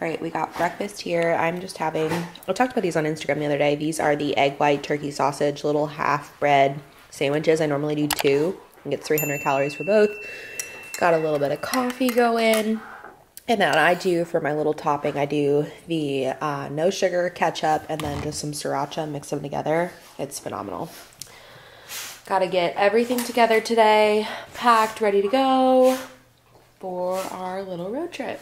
All right, we got breakfast here. I'm just having, I talked about these on Instagram the other day. These are the egg white turkey sausage little half bread sandwiches. I normally do 2 and get 300 calories for both. Got a little bit of coffee going. And then I do, for my little topping, I do the no sugar ketchup and then just some sriracha, mix them together. It's phenomenal. Gotta get everything together today, packed, ready to go for our little road trip.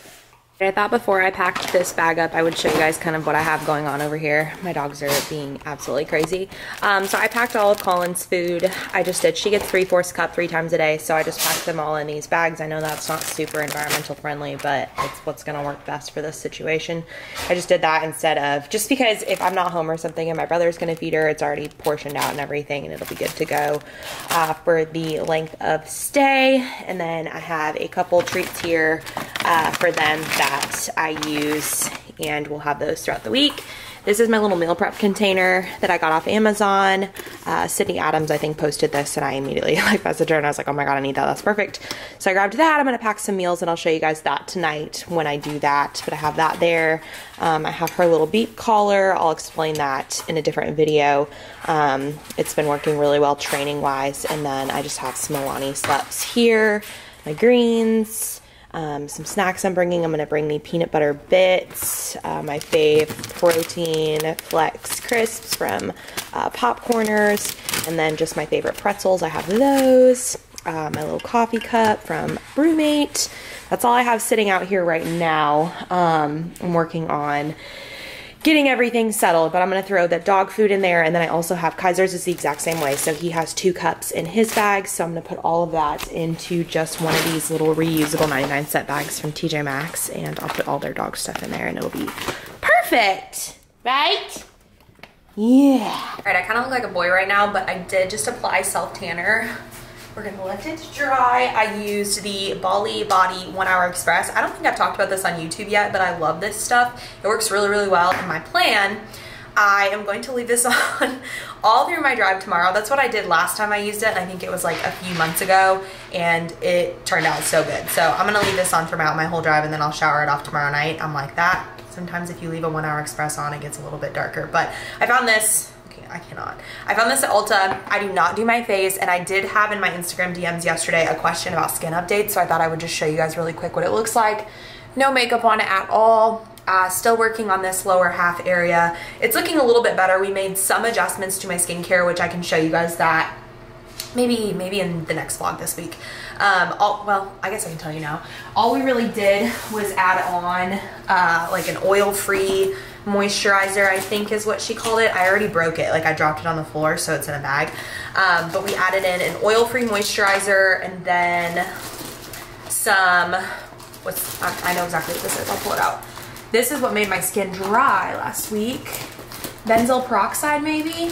I thought before I packed this bag up, I would show you guys kind of what I have going on over here. My dogs are being absolutely crazy. So I packed all of Colin's food. I just did. She gets 3/4 cup 3 times a day, so I just packed them all in these bags. I know that's not super environmental friendly, but it's what's gonna work best for this situation. I just did that instead of, just because if I'm not home or something and my brother's gonna feed her, it's already portioned out and everything, and it'll be good to go for the length of stay. And then I have a couple treats here for them that I use, and we'll have those throughout the week. This is my little meal prep container that I got off Amazon. Sydney Adams, I think, posted this, and I immediately messaged her and I was like, oh my god, I need that, that's perfect. So I grabbed that. I'm gonna pack some meals and I'll show you guys that tonight when I do that, but I have that there. I have her little beep collar. I'll explain that in a different video. It's been working really well training wise. And then I just have some Milani Sleps here, my greens, some snacks I'm bringing. I'm going to bring the peanut butter bits, my fave protein flex crisps from Popcorners, and then just my favorite pretzels. I have those, my little coffee cup from Brewmate. That's all I have sitting out here right now. I'm working on getting everything settled, but I'm gonna throw the dog food in there, and then I also have Kaiser's is the exact same way, so he has 2 cups in his bag, so I'm gonna put all of that into just one of these little reusable 99-cent bags from TJ Maxx, and I'll put all their dog stuff in there, and it'll be perfect, right? Yeah. All right, I kind of look like a boy right now, but I did just apply self-tanner. We're gonna let it dry. I used the Bali Body 1 Hour Express. I don't think I've talked about this on YouTube yet, but I love this stuff. It works really, really well. And my plan, I am going to leave this on all through my drive tomorrow. That's what I did last time I used it, and I think it was like a few months ago, and it turned out so good. So I'm gonna leave this on throughout my whole drive, and then I'll shower it off tomorrow night. I'm like that. Sometimes if you leave a 1 Hour Express on, it gets a little bit darker. But I found this, I cannot. I found this at Ulta. I do not do my face, and I did have in my Instagram DMs yesterday a question about skin updates, so I thought I would just show you guys really quick what it looks like. No makeup on it at all. Still working on this lower half area. It's looking a little bit better. We made some adjustments to my skincare, which I can show you guys that maybe in the next vlog this week. Well, I guess I can tell you now. All we really did was add on like an oil-free moisturizer, I think is what she called it. I already broke it, like I dropped it on the floor, so it's in a bag. But we added in an oil-free moisturizer, and then some, I know exactly what this is, I'll pull it out. This is what made my skin dry last week. Benzoyl peroxide, maybe?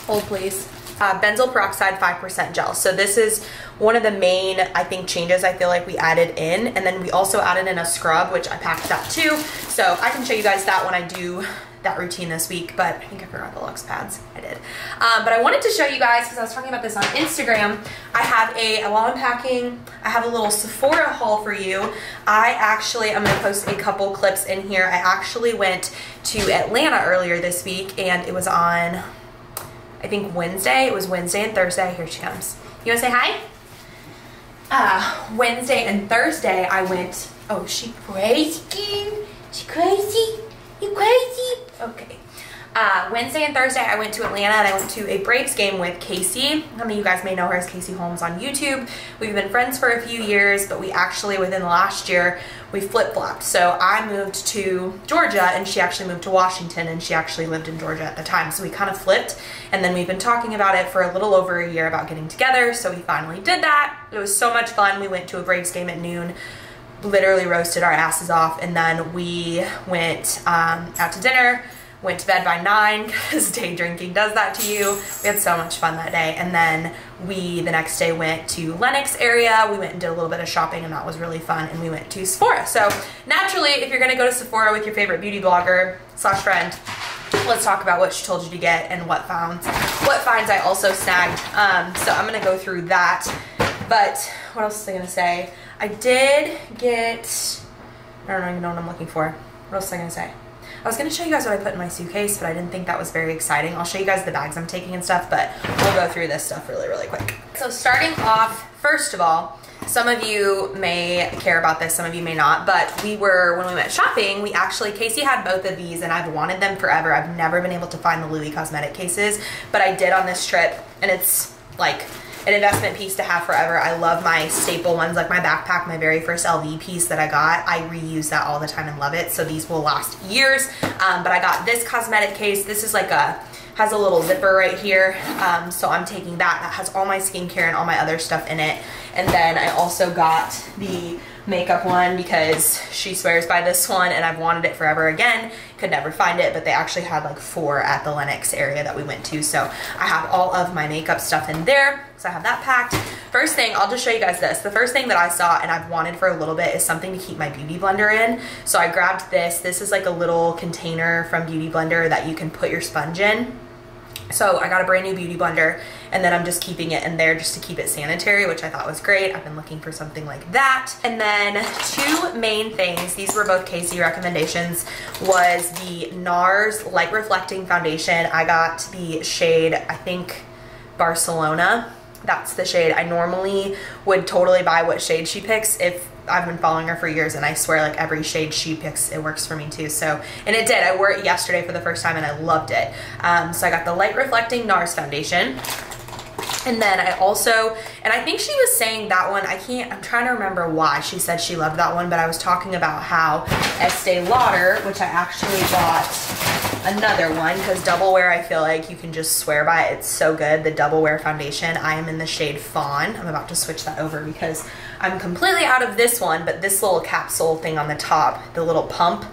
Hold please. Benzoyl peroxide 5% gel. So this is one of the main, I think, changes I feel like we added in. And then we also added in a scrub, which I packed that too. So I can show you guys that when I do that routine this week, but I think I forgot the Luxe pads. I did. But I wanted to show you guys, because I was talking about this on Instagram, I have while I'm packing, I have a little Sephora haul for you. I'm gonna post a couple clips in here. I actually went to Atlanta earlier this week, and it was on, I think Wednesday. It was Wednesday and Thursday. Here she comes. You wanna say hi? Wednesday and Thursday I went, oh, she crazy? She crazy? You crazy? Okay. Wednesday and Thursday I went to Atlanta, and I went to a Braves game with Casey. Some of you guys may know her as Casey Holmes on YouTube. We've been friends for a few years, but we actually, within the last year, we flip-flopped. So I moved to Georgia, and she actually moved to Washington, and she actually lived in Georgia at the time. So we kind of flipped, and then we've been talking about it for a little over a year about getting together, so we finally did that. It was so much fun. We went to a Braves game at noon, literally roasted our asses off, and then we went out to dinner, went to bed by 9, because day drinking does that to you. We had so much fun that day. And then we, the next day, went to Lenox area. We went and did a little bit of shopping, and that was really fun. And we went to Sephora. So naturally, if you're gonna go to Sephora with your favorite beauty blogger / friend, let's talk about what she told you to get and what finds I also snagged. So I'm gonna go through that. But what else was I gonna say? I did get I don't even know what I'm looking for. What else was I gonna say? I was gonna show you guys what I put in my suitcase, but I didn't think that was very exciting. I'll show you guys the bags I'm taking and stuff, but we'll go through this stuff really, really quick. So starting off, first of all, some of you may care about this, some of you may not, but when we went shopping, Casey had both of these and I've wanted them forever. I've never been able to find the Louis Cosmetic cases, but I did on this trip, and it's like an investment piece to have forever. I love my staple ones, like my backpack, my very first LV piece that I got. I reuse that all the time and love it, so these will last years. But I got this cosmetic case. This is like has a little zipper right here, so I'm taking that. That has all my skincare and all my other stuff in it. And then I also got the makeup one because she swears by this one and I've wanted it forever. Again, could never find it, but they actually had like 4 at the Lenox area that we went to, so I have all of my makeup stuff in there, so I have that packed. First thing, I'll just show you guys this. The first thing that I saw and I've wanted for a little bit is something to keep my beauty blender in, so I grabbed this. This is like a little container from Beauty Blender that you can put your sponge in. So I got a brand new beauty blender, and then I'm just keeping it in there just to keep it sanitary, which I thought was great. I've been looking for something like that. And then 2 main things, these were both Casey recommendations, was the Nars Light Reflecting Foundation. I got the shade, I think, Barcelona. That's the shade. I normally would totally buy what shade she picks if I've been following her for years, and I swear like every shade she picks, it works for me too. So, and it did. I wore it yesterday for the first time and I loved it. So I got the Light Reflecting Nars Foundation. And then I also, and I think she was saying that one, I'm trying to remember why she said she loved that one, but I was talking about how Estee Lauder, which I actually bought another one, because Double Wear, I feel like you can just swear by it. It's so good. The Double Wear foundation, I am in the shade Fawn. I'm about to switch that over because I'm completely out of this one, but this little capsule thing on the top, the little pump,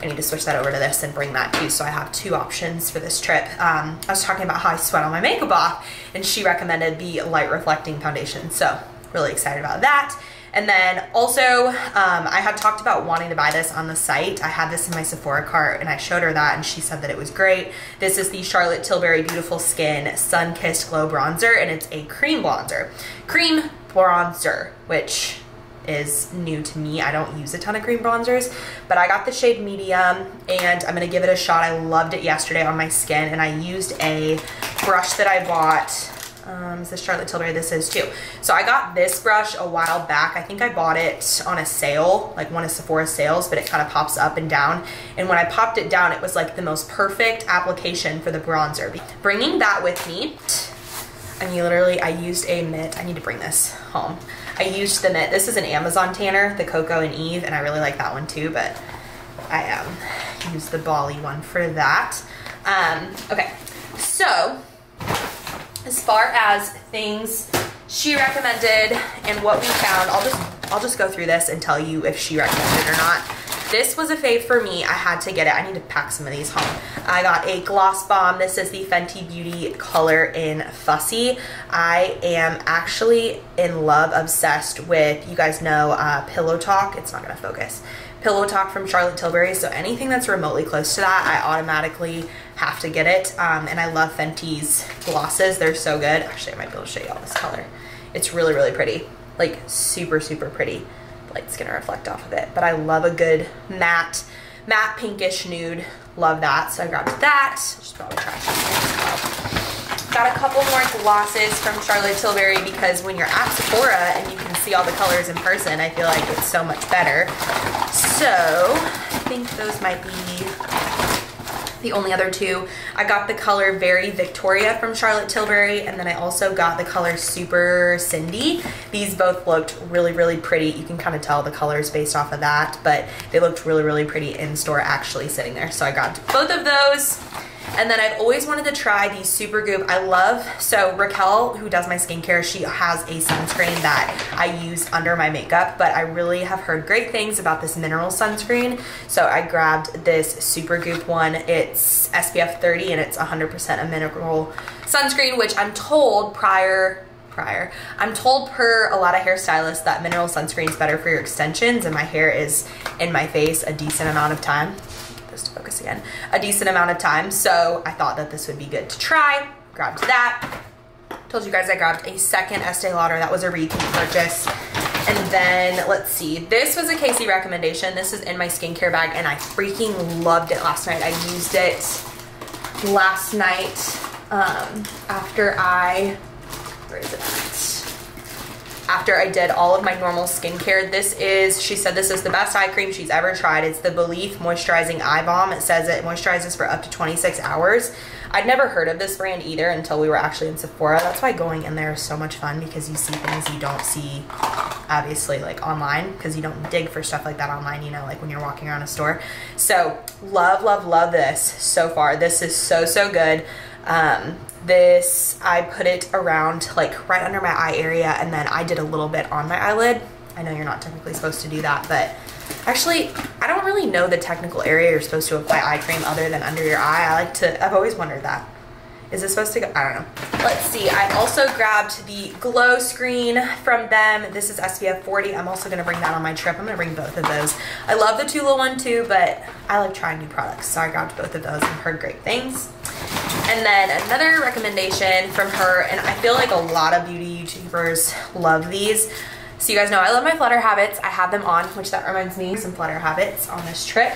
I need to switch that over to this and bring that too, so I have 2 options for this trip. I was talking about how I sweat all my makeup off, and she recommended the Light Reflecting Foundation, so really excited about that. And then also, I had talked about wanting to buy this on the site. I had this in my Sephora cart, and I showed her that, and she said that it was great. This is the Charlotte Tilbury Beautiful Skin Sun Kissed Glow Bronzer, and it's a cream bronzer, which is new to me. I don't use a ton of cream bronzers, but I got the shade medium and I'm gonna give it a shot. I loved it yesterday on my skin, and I used a brush that I bought. Is this Charlotte Tilbury? This is too. So I got this brush a while back. I think I bought it on a sale, like one of Sephora's sales, but it kind of pops up and down. And when I popped it down, it was like the most perfect application for the bronzer. Bringing that with me, I used a mitt. I need to bring this home. I used the mitt. This is an Amazon tanner, the Coco and Eve, and I really like that one too, but I used the Bali one for that. Okay, so as far as things she recommended and what we found, I'll just go through this and tell you if she recommended or not. This was a fave for me. I had to get it. I need to pack some of these home. I got a gloss bomb. This is the Fenty Beauty Color in Fussy. I am actually in love, obsessed with, you guys know, Pillow Talk. It's not gonna focus. Pillow Talk from Charlotte Tilbury. So anything that's remotely close to that, I automatically have to get it. And I love Fenty's glosses. They're so good. Actually, I might be able to show you all this color. It's really, really pretty. Like super, super pretty. Light's gonna reflect off of it, but I love a good matte pinkish nude. Love that, so I grabbed that. Just probably trash it. Got a couple more glosses from Charlotte Tilbury because when you're at Sephora and you can see all the colors in person, I feel like it's so much better. So I think those might be the only other 2. I got the color Very Victoria from Charlotte Tilbury, and then I also got the color Super Cindy. These both looked really, really pretty. You can kind of tell the colors based off of that, but they looked really, really pretty in store actually sitting there. So I grabbed both of those. And then I've always wanted to try the Supergoop. I love, so Raquel, who does my skincare, she has a sunscreen that I use under my makeup, but I really have heard great things about this mineral sunscreen. So I grabbed this Supergoop one. It's SPF 30 and it's 100% a mineral sunscreen, which I'm told I'm told per a lot of hairstylists that mineral sunscreen is better for your extensions, and my hair is in my face a decent amount of time. To focus again, a decent amount of time, so I thought that this would be good to try. Grabbed that. Told you guys I grabbed a second Estee Lauder. That was a repeat purchase. And then, let's see, this was a Casey recommendation. This is in my skincare bag, and I freaking loved it last night. I used it last night after I, where is it at? After I did all of my normal skincare. This is, she said this is the best eye cream she's ever tried. It's the Belief Moisturizing Eye Balm. It says it moisturizes for up to 26 hours. I'd never heard of this brand either until we were actually in Sephora. That's why going in there is so much fun, because you see things you don't see, obviously, like online, because you don't dig for stuff like that online, you know, like when you're walking around a store. So love, love, love this so far. This is so, so good. This, I put it around like right under my eye area, and then I did a little bit on my eyelid. I know you're not technically supposed to do that, but actually, I don't really know the technical area you're supposed to apply eye cream other than under your eye. I've always wondered that. Is it supposed to go? I don't know. Let's see. I also grabbed the glow screen from them. This is SPF 40. I'm also going to bring that on my trip. I'm going to bring both of those. I love the Tula one too, but I like trying new products, so I grabbed both of those and heard great things. And then another recommendation from her, and I feel like a lot of beauty YouTubers love these. So you guys know I love my Flutter Habits. I have them on, which that reminds me, some Flutter Habits on this trip.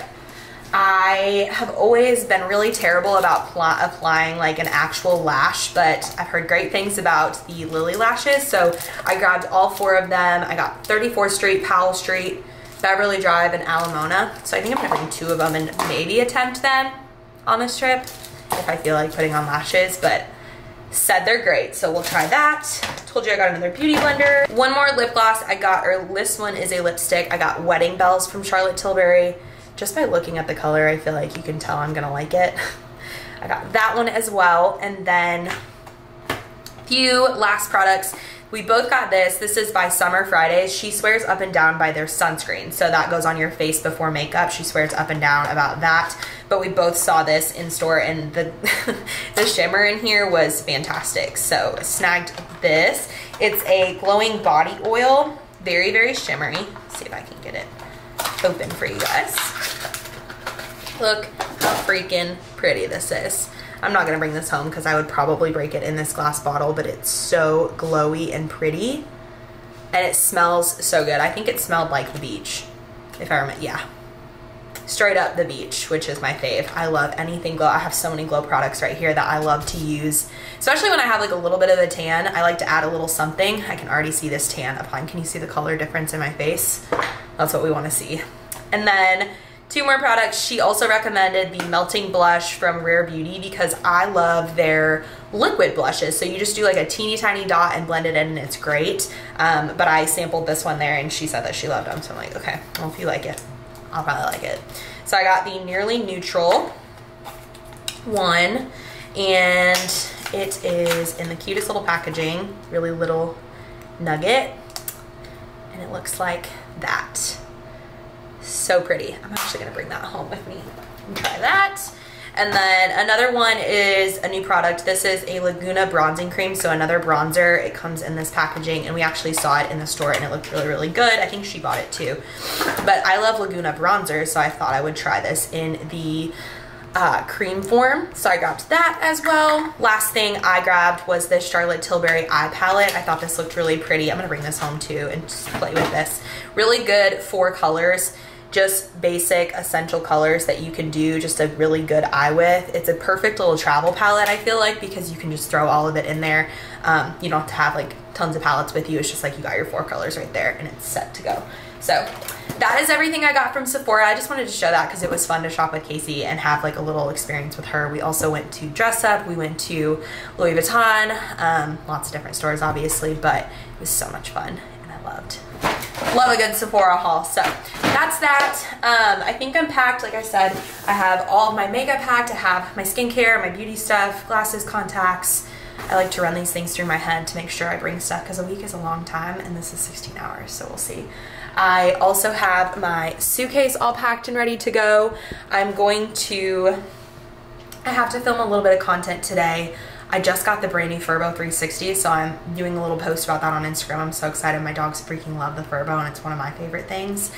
I have always been really terrible about applying like an actual lash, but I've heard great things about the Lily lashes. So I grabbed all 4 of them. I got 34th Street, Powell Street, Beverly Drive, and Alamona. So I think I'm gonna bring 2 of them and maybe attempt them on this trip if I feel like putting on lashes, but said they're great, so we'll try that. Told you I got another beauty blender. One more lip gloss I got, or this one is a lipstick. I got Wedding Bells from Charlotte Tilbury. Just by looking at the color, I feel like you can tell I'm gonna like it. I got that one as well. And then few last products. We both got this. This is by Summer Fridays. She swears up and down by their sunscreen. So that goes on your face before makeup. She swears up and down about that. But we both saw this in store, and the the shimmer in here was fantastic. So I snagged this. It's a glowing body oil. Very, very shimmery. Let's see if I can get it open for you guys. Look how freaking pretty this is. I'm not gonna bring this home because I would probably break it in this glass bottle, but it's so glowy and pretty, and it smells so good. I think it smelled like the beach, if I remember. Yeah, straight up the beach, which is my fave. I love anything glow. I have so many glow products right here that I love to use, especially when I have like a little bit of a tan. I like to add a little something. I can already see this tan applying. Can you see the color difference in my face? That's what we want to see. And then 2 more products. She also recommended the Melting Blush from Rare Beauty because I love their liquid blushes. So you just do like a teeny tiny dot and blend it in, and it's great. But I sampled this one there, and she said that she loved them. So I'm like, okay, well, if you like it, I'll probably like it. So I got the Nearly Neutral one, and it is in the cutest little packaging, really little nugget, and it looks like that. So pretty. I'm actually gonna bring that home with me and try that. And then another one is a new product. This is a Laguna bronzing cream, so another bronzer. It comes in this packaging, and we actually saw it in the store, and it looked really, really good. I think she bought it too. But I love Laguna bronzer, so I thought I would try this in the cream form. So I grabbed that as well. Last thing I grabbed was this Charlotte Tilbury eye palette. I thought this looked really pretty. I'm gonna bring this home too and just play with this. Really good 4 colors. Just basic essential colors that you can do just a really good eye with. It's a perfect little travel palette, I feel like, because you can just throw all of it in there. You don't have to have like tons of palettes with you. It's just like you got your 4 colors right there, and it's set to go. So that is everything I got from Sephora. I just wanted to show that because it was fun to shop with Casey and have like a little experience with her. We also went to Dress Up. We went to Louis Vuitton. Lots of different stores, obviously, but it was so much fun, and I love a good Sephora haul. So that's that. I think I'm packed. Like I said, I have all of my makeup packed. I have my skincare, my beauty stuff, glasses, contacts. I like to run these things through my head to make sure I bring stuff, because a week is a long time, and this is 16 hours, so we'll see. I also have my suitcase all packed and ready to go. I have to film a little bit of content today. I just got the brand new Furbo 360, so I'm doing a little post about that on Instagram. I'm so excited. My dogs freaking love the Furbo, and it's one of my favorite things.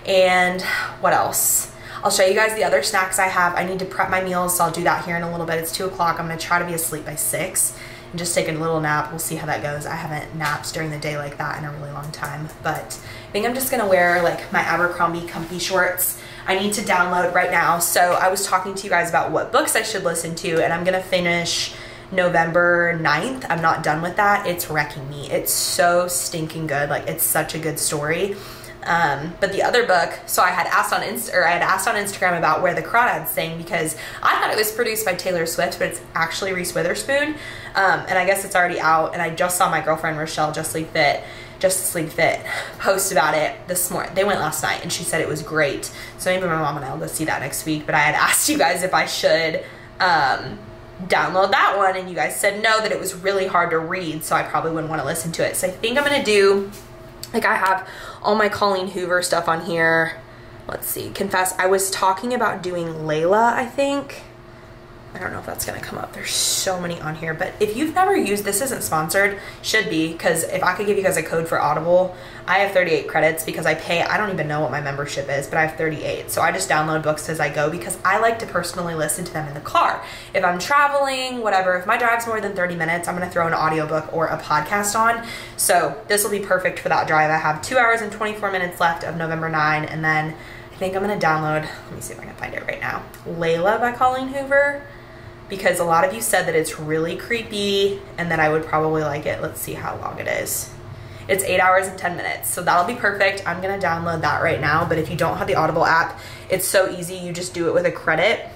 And what else? I'll show you guys the other snacks I have. I need to prep my meals, so I'll do that here in a little bit. It's 2 o'clock. I'm gonna try to be asleep by 6. and just take a little nap. We'll see how that goes. I haven't napped during the day like that in a really long time, but I think I'm just gonna wear like my Abercrombie comfy shorts. I need to download right now. So I was talking to you guys about what books I should listen to, and I'm gonna finish November 9th. I'm not done with that. It's wrecking me. It's so stinking good. Like, it's such a good story. But the other book, so I had asked on Instagram about Where the Crawdads Sing, because I thought it was produced by Taylor Swift, but it's actually Reese Witherspoon. And I guess it's already out, and I just saw my girlfriend Rochelle, Just to Sleep Fit, post about it this morning. They went last night, and she said it was great. So maybe my mom and I will go see that next week. But I had asked you guys if I should download that one, and you guys said no, that it was really hard to read, so I probably wouldn't want to listen to it. So I think I'm gonna do, like, I have all my Colleen Hoover stuff on here. Let's see, Confess. I was talking about doing Layla, I think. I don't know if that's gonna come up. There's so many on here, but if you've never used, this isn't sponsored, should be, because if I could give you guys a code for Audible, I have 38 credits because I pay, I don't even know what my membership is, but I have 38. So I just download books as I go because I like to personally listen to them in the car. If I'm traveling, whatever, if my drive's more than 30 minutes, I'm gonna throw an audiobook or a podcast on. So this will be perfect for that drive. I have 2 hours and 24 minutes left of November 9, and then I think I'm gonna download, let me see if I can find it right now, Layla by Colleen Hoover, because a lot of you said that it's really creepy and that I would probably like it. Let's see how long it is. It's 8 hours and 10 minutes, so that'll be perfect. I'm gonna download that right now, but if you don't have the Audible app, it's so easy. You just do it with a credit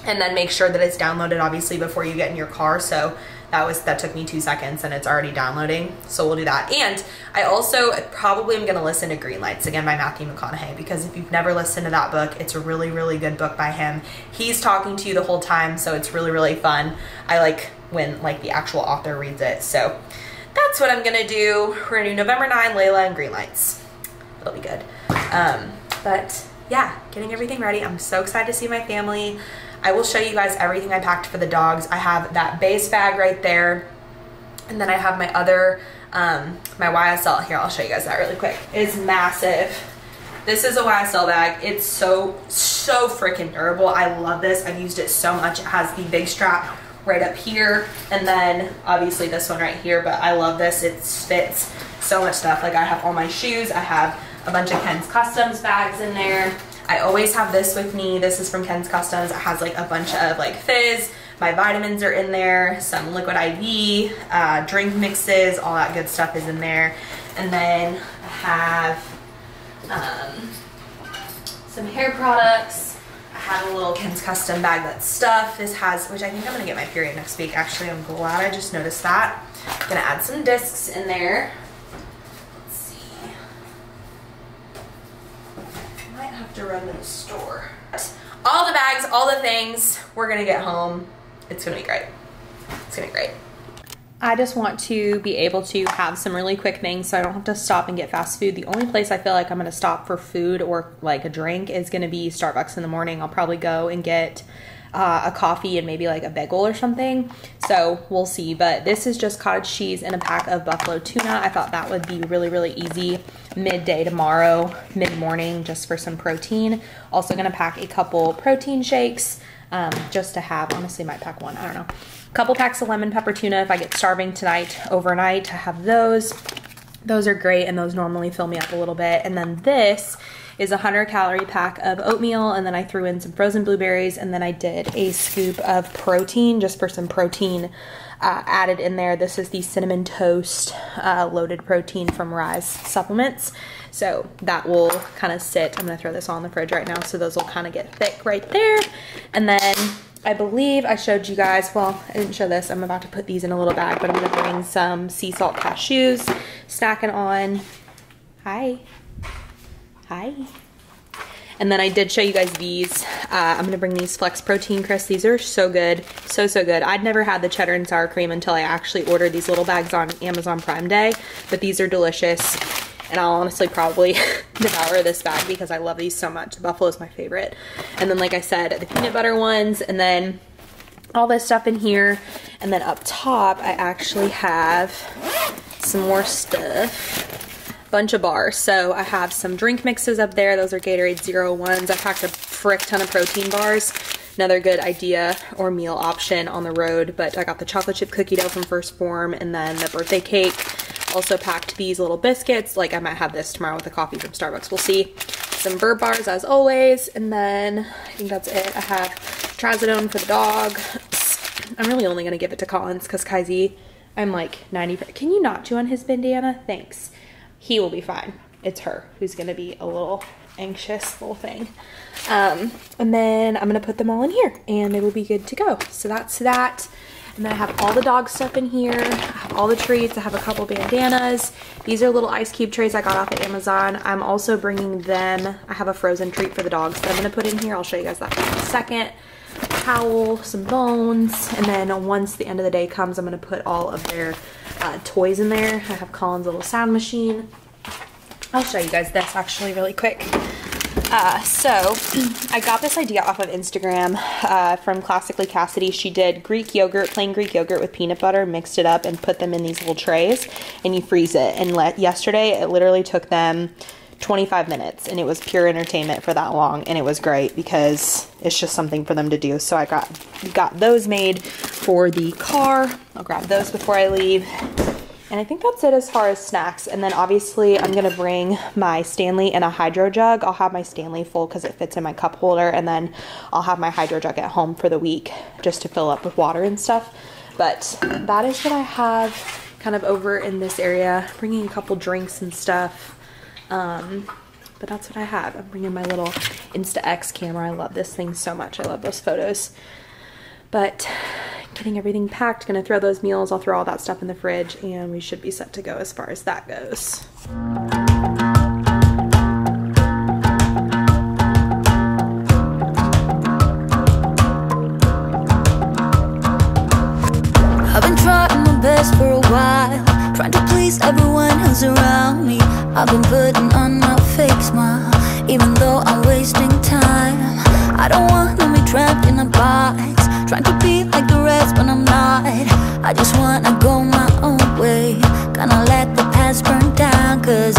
and then make sure that it's downloaded, obviously, before you get in your car. So that took me 2 seconds and it's already downloading. So we'll do that. And I also probably am gonna listen to Green Lights again by Matthew McConaughey, because if you've never listened to that book, it's a really, really good book by him. He's talking to you the whole time, so it's really, really fun. I like when like the actual author reads it. So that's what I'm gonna do. We're gonna do November 9, Layla, and Green Lights. It'll be good. But yeah, getting everything ready. I'm so excited to see my family. I will show you guys everything I packed for the dogs. I have that base bag right there. And then I have my other, my YSL. Here, I'll show you guys that really quick. It's massive. This is a YSL bag. It's so freaking durable. I love this. I've used it so much. It has the big strap right up here, and then obviously this one right here, but I love this. It fits so much stuff. Like, I have all my shoes. I have a bunch of Ken's Customs bags in there. I always have this with me. This is from Ken's Customs. It has like a bunch of like fizz. My vitamins are in there, some liquid IV, drink mixes, all that good stuff is in there. And then I have some hair products. I have a little Ken's Custom bag that's stuff. This has, which I think I'm gonna get my period next week. Actually, I'm glad I just noticed that. I'm gonna add some discs in there. Let's see. I might have to run to the store. All the bags, all the things, we're gonna get home. It's gonna be great. It's gonna be great. I just want to be able to have some really quick things so I don't have to stop and get fast food. The only place I feel like I'm gonna stop for food or like a drink is gonna be Starbucks in the morning. I'll probably go and get a coffee and maybe like a bagel or something. So we'll see, but this is just cottage cheese and a pack of buffalo tuna. I thought that would be really, really easy midday tomorrow, mid-morning, just for some protein. Also gonna pack a couple protein shakes just to have. Honestly, might pack one, I don't know. Couple packs of lemon pepper tuna if I get starving tonight overnight. I have those. Those are great, and those normally fill me up a little bit. And then this is a 100-calorie pack of oatmeal, and then I threw in some frozen blueberries, and then I did a scoop of protein just for some protein added in there. This is the cinnamon toast loaded protein from Rise supplements. So that will kind of sit. I'm gonna throw this all in the fridge right now, so those will kind of get thick right there. And then I believe I showed you guys, well, I didn't show this. I'm about to put these in a little bag, but I'm gonna bring some sea salt cashews, snacking on. Hi. Hi. And then I did show you guys these. I'm gonna bring these Flex Protein Crisps. These are so good, so good. I'd never had the cheddar and sour cream until I actually ordered these little bags on Amazon Prime Day, but these are delicious. And I'll honestly probably devour this bag because I love these so much. The buffalo is my favorite. And then, like I said, the peanut butter ones, and then all this stuff in here. And then up top, I actually have some more stuff. Bunch of bars. So I have some drink mixes up there. Those are Gatorade 0 ones. I packed a frick ton of protein bars another good idea or meal option on the road. But I got the chocolate chip cookie dough from First Form, and then the birthday cake. Also packed these little biscuits. Like I might have this tomorrow with a coffee from Starbucks, we'll see. Some Bird bars as always, and then I think that's it. I have trazodone for the dog. I'm really only gonna give it to Collins because Kaiser, I'm like 90. Can you not chew on his bandana? Thanks. He will be fine. It's her who's gonna be a little anxious little thing. And then I'm gonna put them all in here and it will be good to go. So that's that. And then I have all the dog stuff in here. I have all the treats. I have a couple bandanas. These are little ice cube trays I got off of Amazon. I'm also bringing them. I have a frozen treat for the dogs that I'm gonna put in here. I'll show you guys that in a second. A towel, some bones, and then once the end of the day comes, I'm gonna put all of their toys in there. I have Colin's little sound machine. I'll show you guys this actually really quick. So I got this idea off of Instagram from Classically Cassidy. She did Greek yogurt, plain Greek yogurt with peanut butter, mixed it up and put them in these little trays and you freeze it. And yesterday it literally took them 25 minutes and it was pure entertainment for that long, and it was great because it's just something for them to do. So I got those made for the car. I'll grab those before I leave. And I think that's it as far as snacks. And then obviously I'm gonna bring my Stanley and a hydro jug. I'll have my Stanley full because it fits in my cup holder, and then I'll have my hydro jug at home for the week just to fill up with water and stuff. But that is what I have kind of over in this area. Bringing a couple drinks and stuff. But that's what I have. I'm bringing my little Insta-X camera. I love this thing so much. I love those photos. But getting everything packed, gonna throw those meals, I'll throw all that stuff in the fridge, and we should be set to go as far as that goes. I've been trying my best for a while, trying to please everyone who's around me. I've been putting on my fake smile, even though I'm wasting time. I don't want to be trapped in a box, trying to be like the rest but I'm not. I just wanna go my own way, gonna let the past burn down, cause